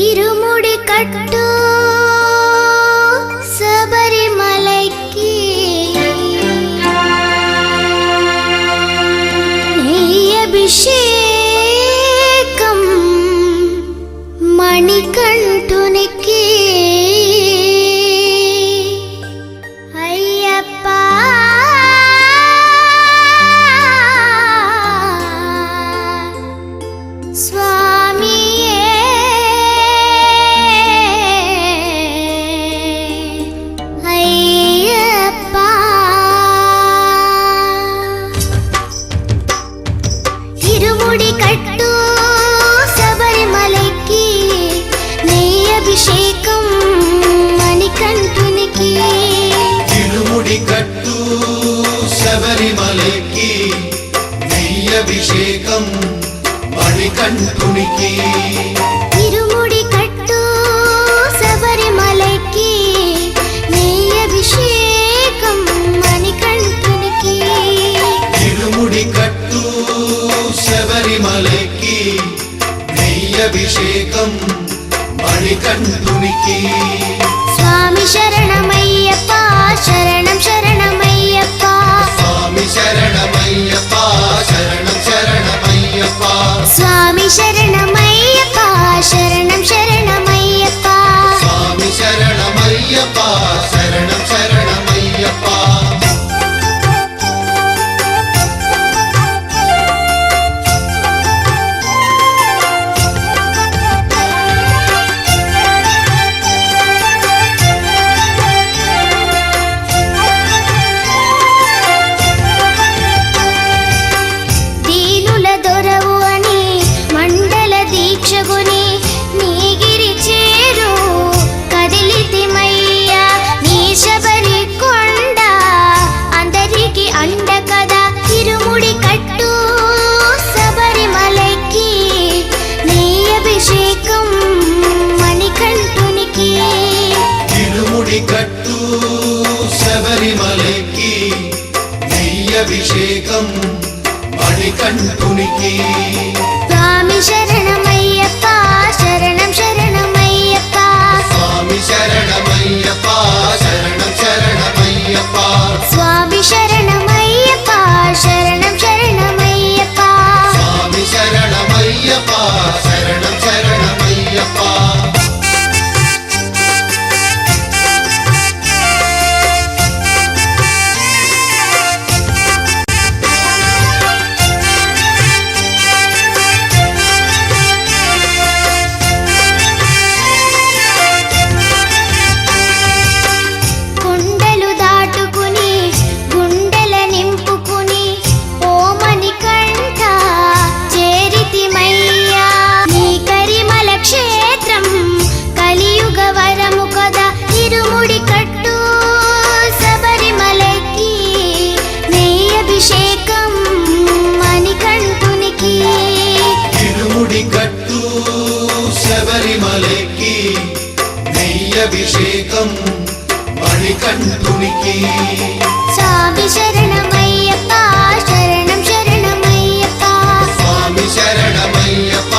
ఇరుముడి కట్టు శబరిమలైకి నెయ్యభిషేకం మణికంఠునికి అయ్యప్ప స్వామియే అయ్యప్ప ఇరుముడి కట్టు శబరిమలైకి నెయ్యభిషేకం మణికంఠునికి ఇరుముడి కట్టు శబరిమలైకి నెయ్యభిషేకం మణికంఠునికి ఇరుముడి కట్టు శబరిమలైకి నెయ్యభిషేకం మణికంఠునికి ఇరుముడి కట్టు శబరిమలైకి నెయ్యభిషేకం మణికంఠునికి స్వామి శరణమయ్యప్ప శరణం శరణమయ్యప్ప స్వామి శరణమయ్యప్ప శరణం శరణమయ్యప్ప స్వామి శరణమయ్యప్ప శరణం శరణమయ్యప్ప స్వామి శరణమయ్యప్ప శరణం శరణమయ్యప్ప దీనుల దొరవు అని మండల దీక్షగుని నీగిరి చేరు కదిలితిమయ్యా నీ శబరి కొండ అందరికి అండ కదా ఇరుముడి కట్టు శబరిమలైకి నెయ్యభిషేకం మణికంఠునికి ఇరుముడి కట్టు శబరిమలైకి నెయ్యభిషేకం మణికంఠునికి స్వామి శరణమయ్యప్ప శరణం శరణమయ్యప్ప స్వామి శరణమయ్యప్ప శరణం శరణమయ్యప్ప స్వామి శరణమయ్యప్ప శరణం శరణమయ్యప్ప స్వామి శరణమయ్యప్ప శరణం శరణమయ్యప్ప కొండలు దాటుకుని గుండెల నింపుకుని ఓ మణికంఠ చేరితిమయ్యా నీ కరిమల క్షేత్రం కలియుగ వరము కదా ఇరుముడి కట్టు శబరిమలైకి నెయ్యభిషేకం మణికంఠునికి ఇరుముడి కట్టు శబరిమలైకి నెయ్యభిషేకం మణికంఠునికి స్వామి శరణమయ్యప్ప శరణం శరణమయ్యప్ప స్వామి శరణమయ్యప్ప